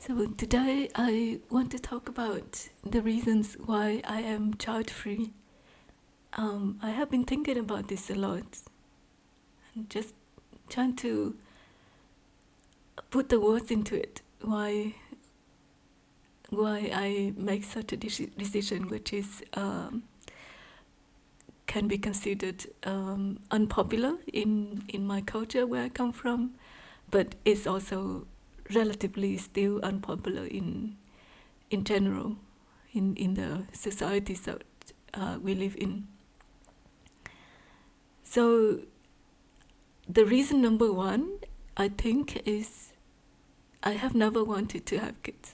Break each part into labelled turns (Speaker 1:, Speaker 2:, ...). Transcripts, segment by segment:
Speaker 1: So today I want to talk about the reasons why I am child-free. I have been thinking about this a lot and just trying to put the words into it. Why I make such a decision, which is can be considered unpopular in my culture where I come from, but it's also relatively still unpopular in general in the societies that we live in. So the reason number one, I think, is I have never wanted to have kids.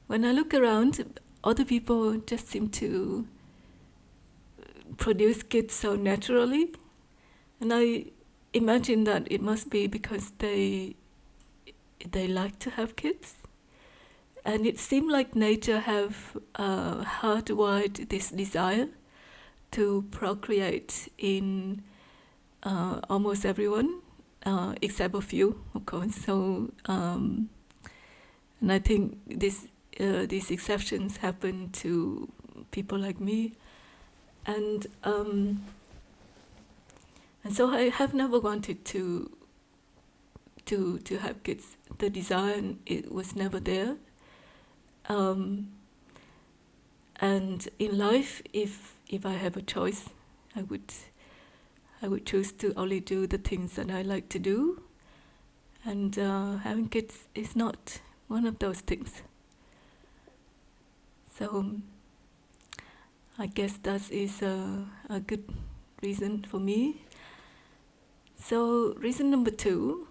Speaker 1: When I look around, other people just seem to produce kids so naturally, and I imagine that it must be because they like to have kids. And it seemed like nature have hardwired this desire to procreate in almost everyone, except a few, of course. So, and I think these exceptions happen to people like me, and so I have never wanted to have kids. The desire, it was never there. And in life, if I have a choice, I would choose to only do the things that I like to do, and having kids is not one of those things. So I guess that is a good reason for me. So reason number two,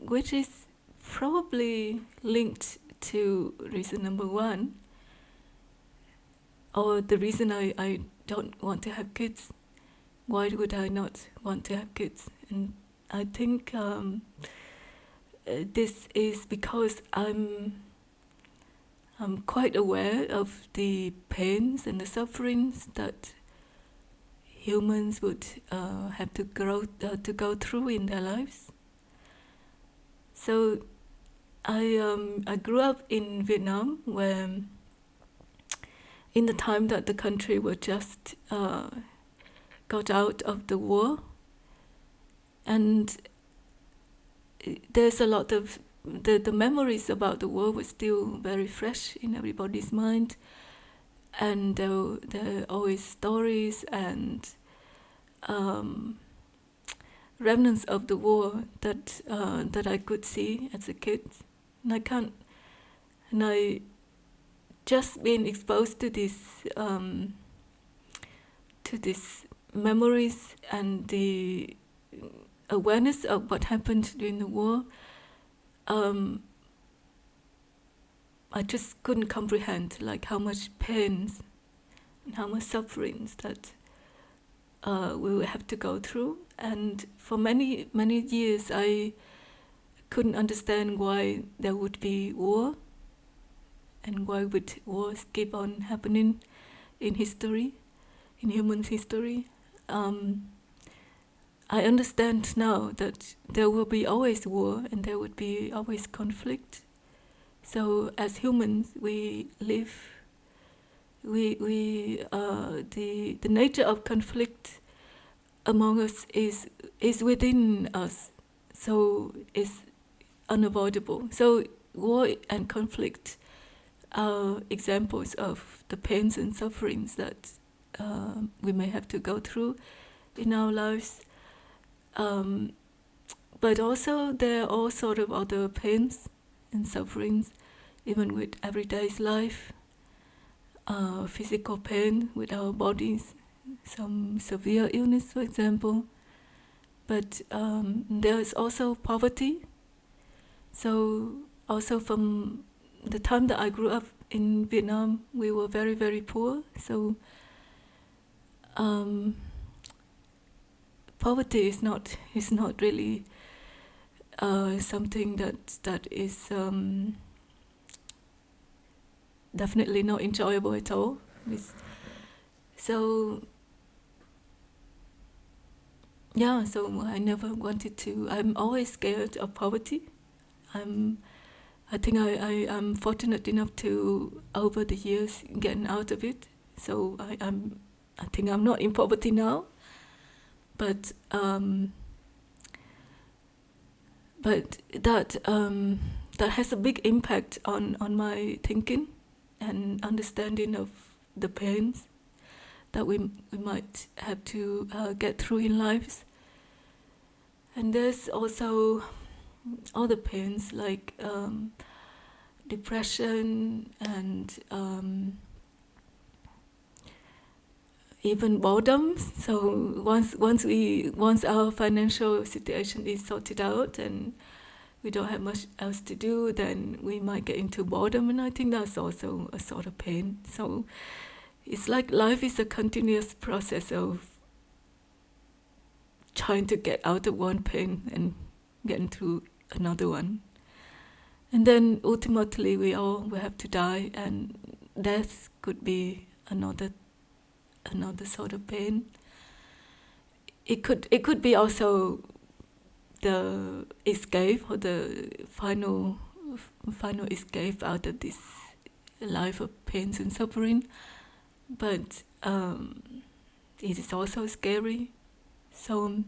Speaker 1: which is probably linked to reason number one, or the reason I don't want to have kids. Why would I not want to have kids? And I think this is because I'm quite aware of the pains and the sufferings that humans would have to go through in their lives. So I grew up in Vietnam, where in the time that the country was just got out of the war, and there's a lot of the memories about the war were still very fresh in everybody's mind, and there are always stories and remnants of the war that I could see as a kid, and I just been exposed to these memories and the awareness of what happened during the war. I just couldn't comprehend like how much pains and how much sufferings that we will have to go through. And for many years, I couldn't understand why there would be war, and why would wars keep on happening in history, in human history. I understand now that there will be always war and there would be always conflict. So as humans, we live. The nature of conflict among us is within us, so it's unavoidable. So war and conflict are examples of the pains and sufferings that we may have to go through in our lives. But also there are all sort of other pains and sufferings, even with everyday's life. Physical pain with our bodies, some severe illness, for example. But there is also poverty. So also from the time that I grew up in Vietnam, we were very, very poor. So poverty is not really something that is definitely not enjoyable at all. So I never wanted to. I'm always scared of poverty. I think I'm fortunate enough to, over the years, getting out of it. So I think I'm not in poverty now, but that has a big impact on my thinking and understanding of the pains that we might have to get through in lives. And there's also other pains like depression and even boredom. So once our financial situation is sorted out and we don't have much else to do, then we might get into boredom, and I think that's also a sort of pain. So it's like life is a continuous process of trying to get out of one pain and get into another one. And then ultimately we have to die, and death could be another sort of pain. It could be also the escape, or the final escape out of this life of pains and suffering. But it is also scary. So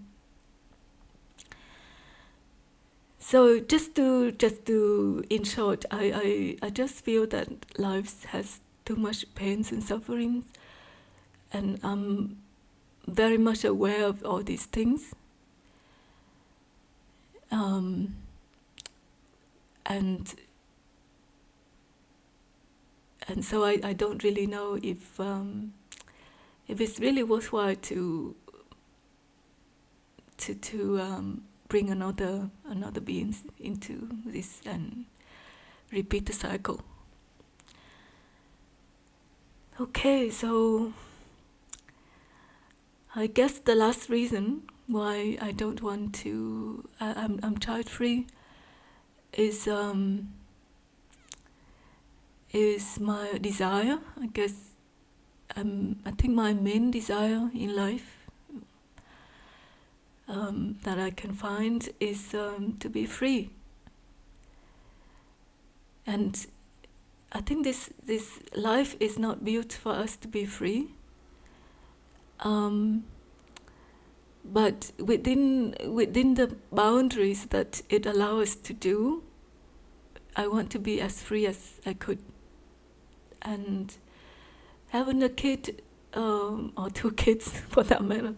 Speaker 1: just to in short, I just feel that life has too much pains and sufferings, and I'm very much aware of all these things. And so I don't really know if it's really worthwhile to bring another being into this and repeat the cycle. Okay, so I guess the last reason why I don't want to I'm child free is my desire. I guess I think my main desire in life that I can find is to be free. And I think this life is not built for us to be free. But within the boundaries that it allows us to do, I want to be as free as I could. And having a kid, or two kids for that matter,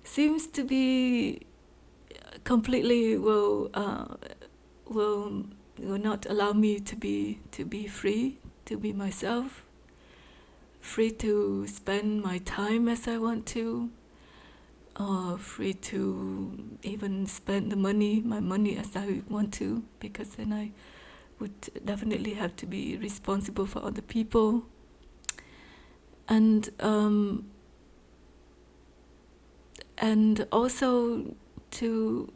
Speaker 1: seems to be completely will not allow me to be free, to be myself, free to spend my time as I want to, free to even spend my money as I want to, because then I would definitely have to be responsible for other people. And also to,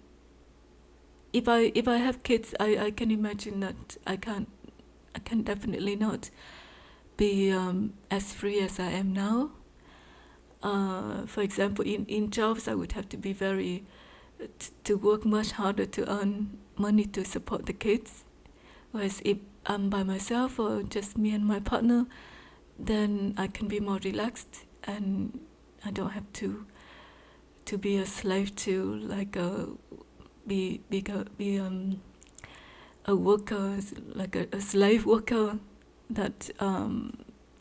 Speaker 1: if I have kids, I can imagine that I can definitely not be as free as I am now. For example, in jobs, I would have to be to work much harder to earn money to support the kids. Whereas if I'm by myself or just me and my partner, then I can be more relaxed, and I don't have to be a slave to be a worker, like a slave worker that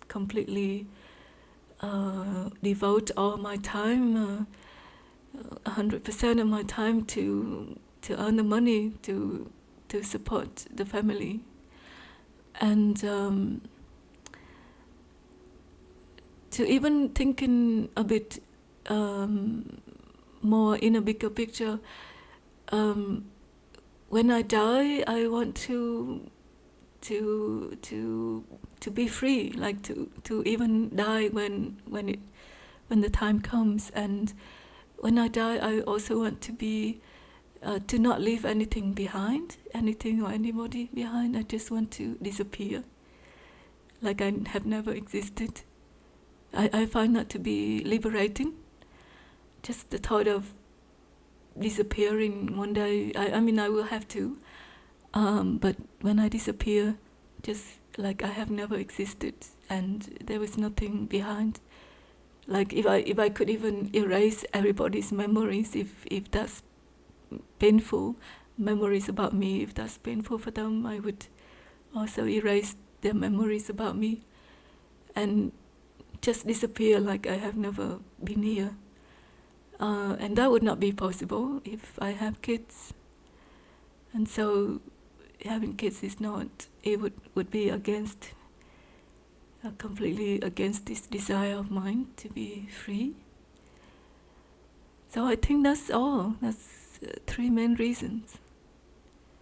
Speaker 1: completely devote all my time, 100% of my time to earn the money to support the family. And to even thinking a bit more in a bigger picture, when I die, I want to be free, like to even die when the time comes. And when I die, I also want to be to not leave anything behind, anything or anybody behind. I just want to disappear, like I have never existed. I find that to be liberating. Just the thought of disappearing one day. I mean, I will have to. But when I disappear, just like I have never existed, and there was nothing behind. Like if I could even erase everybody's memories, if that's painful, memories about me, if that's painful for them, I would also erase their memories about me and just disappear like I have never been here. And that would not be possible if I have kids. And so having kids is not, it would be against, completely against this desire of mine to be free. So I think that's all. That's three main reasons.